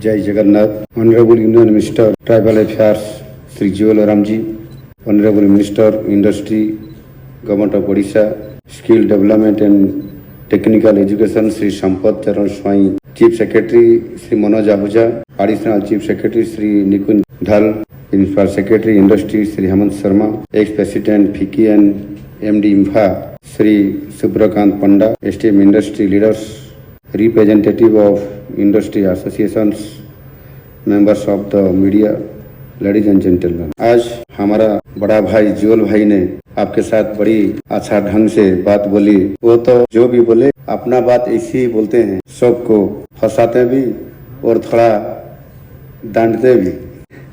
Jai Jagannath, Honorable Union Minister, Tribal Affairs, Sri Jewel Ramji, Honorable Minister, Industry, Government of Odisha, Skill Development and Technical Education, Sri Sampath Charan Swai, Chief Secretary, Sri Manoj Ahuja, Additional Chief Secretary, Sri Nikun Dhal, Principal Secretary, Industry, Sri Hemant Sharma, Ex-President, FICCI and MD IMFA, Sri Subrakant Panda, esteemed industry leaders, representative of industry associations, members of the media, ladies and gentlemen, आज हमारा बड़ा भाई jewel भाई ने आपके साथ बड़ी अच्छा ढंग से बात बोली। वो तो जो भी बोले अपना बात ऐसे ही बोलते हैं, सबको फंसाते भी और थोड़ा डांटते भी,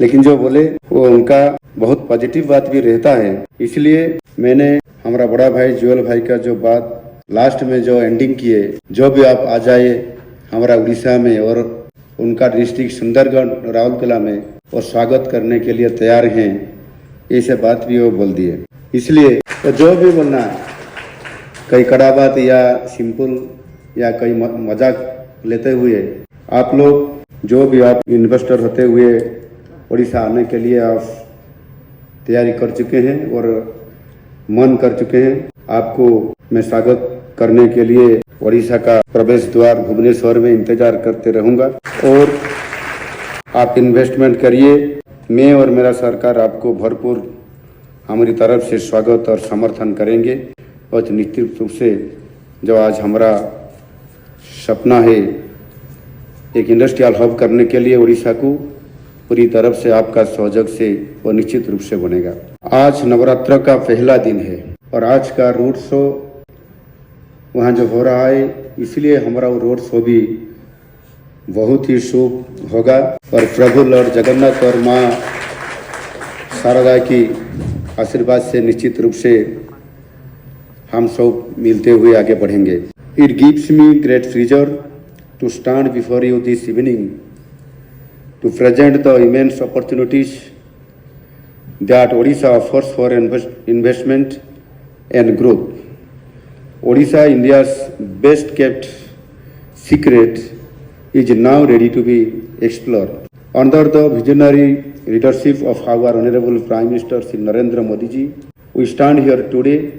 लेकिन जो बोले वो उनका बहुत पॉजिटिव बात भी रहता है। इसलिए मैंने हमारा बड़ा भाई जुअल भाई का जो बात लास्ट में जो एंडिंग किए, जो भी आप आ जाए हमारा उड़ीसा में और उनका डिस्ट्रिक्ट सुंदरगढ़ राउरकेला में और स्वागत करने के लिए तैयार हैं, ऐसे बात भी वो बोल दिए। इसलिए तो जो भी बोलना है, कई कड़ा बात या सिंपल या कई मजाक लेते हुए, आप लोग जो भी आप इन्वेस्टर होते हुए उड़ीसा आने के लिए आप तैयारी कर चुके हैं और मन कर चुके हैं, आपको मैं स्वागत करने के लिए उड़ीसा का प्रवेश द्वार भुवनेश्वर में इंतजार करते रहूंगा और आप इन्वेस्टमेंट करिए। मैं और मेरा सरकार आपको भरपूर हमारी तरफ से स्वागत और समर्थन करेंगे। और निश्चित रूप से जो आज हमारा सपना है एक इंडस्ट्रियल हब करने के लिए उड़ीसा को, पूरी तरफ से आपका सहयोग से वो निश्चित रूप से बनेगा। आज नवरात्र का पहला दिन है और आज का रोड शो वहाँ जो हो रहा है, इसलिए हमारा वो रोड शो भी बहुत ही शुभ होगा और प्रभु लॉर्ड जगन्नाथ और माँ शारदा की आशीर्वाद से निश्चित रूप से हम सब मिलते हुए आगे बढ़ेंगे। It gives me great pleasure to stand before you this evening to present the immense opportunities that Odisha offers for investment and growth. Odisha, India's best kept secret, is now ready to be explored. Under the visionary leadership of our Honorable Prime Minister Shri Narendra Modi ji, we stand here today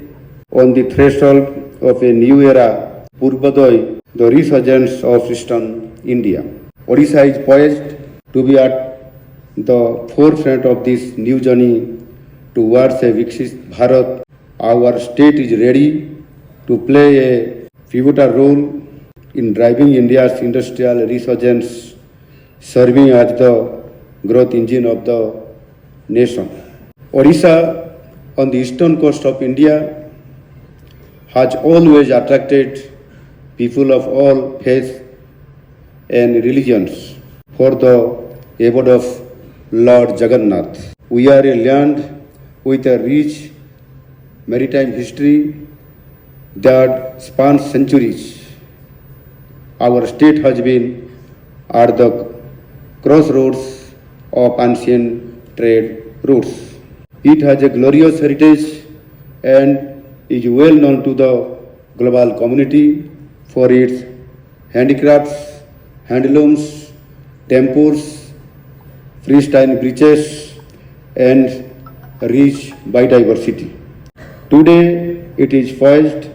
on the threshold of a new era, Purvoday, the resurgence of Eastern India. Odisha is poised to be at the forefront of this new journey towards a Viksit Bharat. Our state is ready to play a pivotal role in driving India's industrial resurgence, serving as the growth engine of the nation. Odisha, on the eastern coast of India, has always attracted people of all faiths and religions for the abode of Lord Jagannath. We are a land with a rich maritime history that spans centuries. Our state has been at the crossroads of ancient trade routes. It has a glorious heritage and is well known to the global community for its handicrafts, handlooms, temples, freestyle bridges, and rich biodiversity. Today, it is poised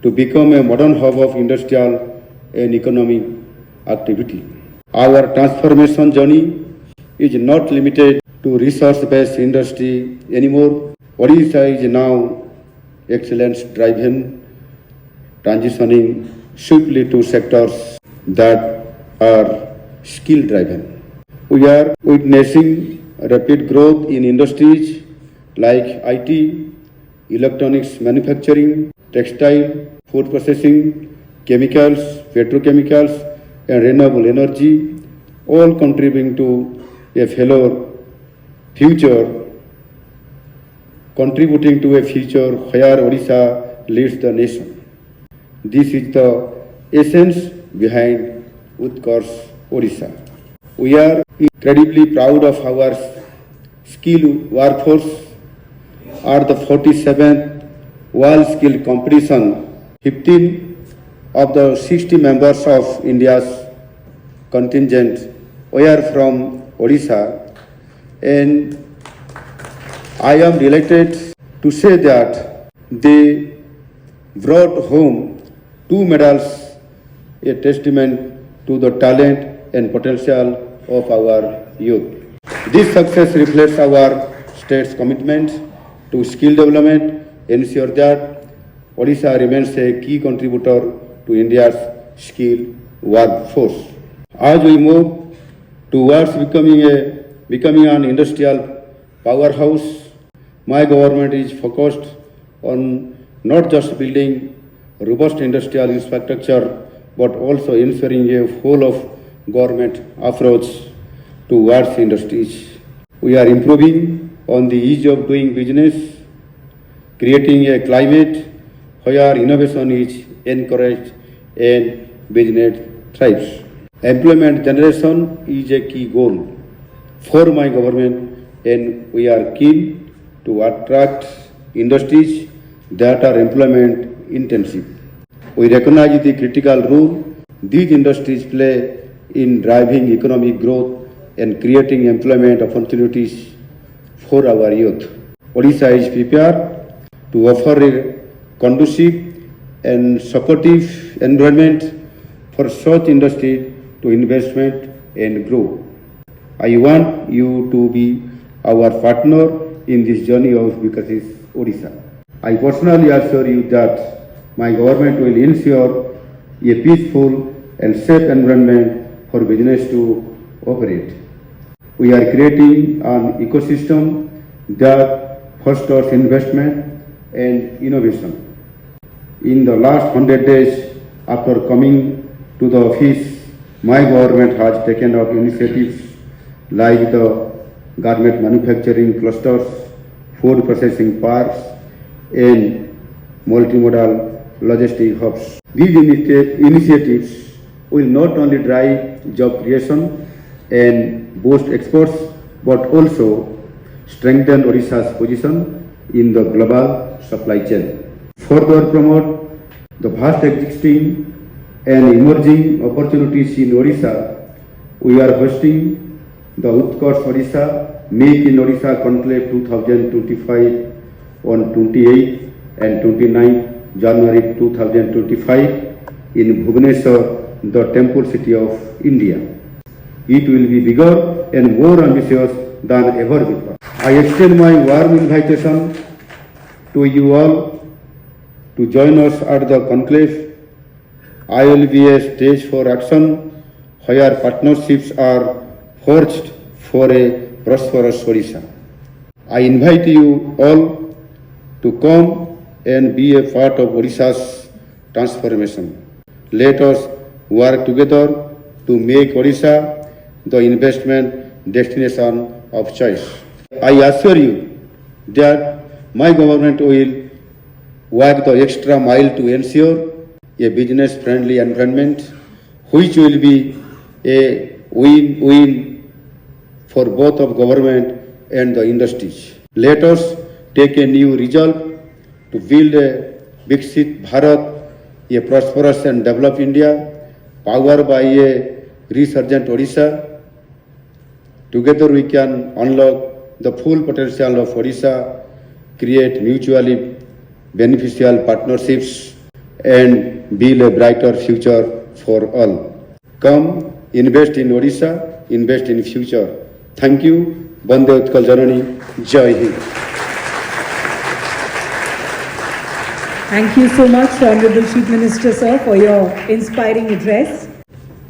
to become a modern hub of industrial and economic activity. Our transformation journey is not limited to resource-based industry anymore. Odisha is now excellence-driven, transitioning swiftly to sectors that are skill-driven. We are witnessing rapid growth in industries like IT, electronics manufacturing, textile, food processing, chemicals, petrochemicals, and renewable energy, all contributing to a future where Odisha leads the nation. This is the essence behind Utkarsh Odisha. We are incredibly proud of our skilled workforce. At the 47th World Skill Competition, 15 of the 60 members of India's contingent We are from Odisha, and I am delighted to say that they brought home 2 medals, a testament to the talent and potential of our youth. This success reflects our state's commitment to skill development, ensure that Odisha remains a key contributor to India's skilled workforce. As we move towards becoming an industrial powerhouse, my government is focused on not just building robust industrial infrastructure, but also ensuring a whole of government approach towards industries. We are improving on the ease of doing business, creating a climate where innovation is encouraged and business thrives. Employment generation is a key goal for my government, and we are keen to attract industries that are employment intensive. We recognize the critical role these industries play in driving economic growth and creating employment opportunities for our youth. Odisha is prepared to offer a conducive and supportive environment for such industry to investment and grow. I want you to be our partner in this journey of Vikasis Odisha. I personally assure you that my government will ensure a peaceful and safe environment for business to operate. We are creating an ecosystem that fosters investment and innovation. In the last 100 days after coming to the office, my government has taken up initiatives like the garment manufacturing clusters, food processing parks, and multimodal logistic hubs. These initiatives will not only drive job creation and boost exports, but also strengthen Odisha's position in the global supply chain. Further promote the vast existing and emerging opportunities in Odisha. We are hosting the Utkarsh Odisha Make in Odisha Conclave 2025 on 28 and 29 January 2025 in Bhubaneswar, the temple city of India. It will be bigger and more ambitious than ever before. I extend my warm invitation to you all to join us at the conclave. I will be a stage for action where partnerships are forged for a prosperous Odisha. I invite you all to come and be a part of Odisha's transformation. Let us work together to make Odisha the investment destination of choice. I assure you that my government will work the extra mile to ensure a business-friendly environment which will be a win-win for both of government and the industries. Let us take a new resolve to build a Viksit Bharat, a prosperous and developed India, powered by a resurgent Odisha. Together we can unlock the full potential of Odisha, create mutually beneficial partnerships, and build a brighter future for all. Come, invest in Odisha, invest in future. Thank you. Bande Utkal Janani. Jai Hind. Thank you so much, Honorable Chief Minister, sir, for your inspiring address.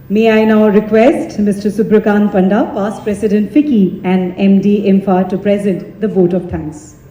May I now request Mr. Subrakant Panda, Past President FICCI and MD IMFA, to present the vote of thanks.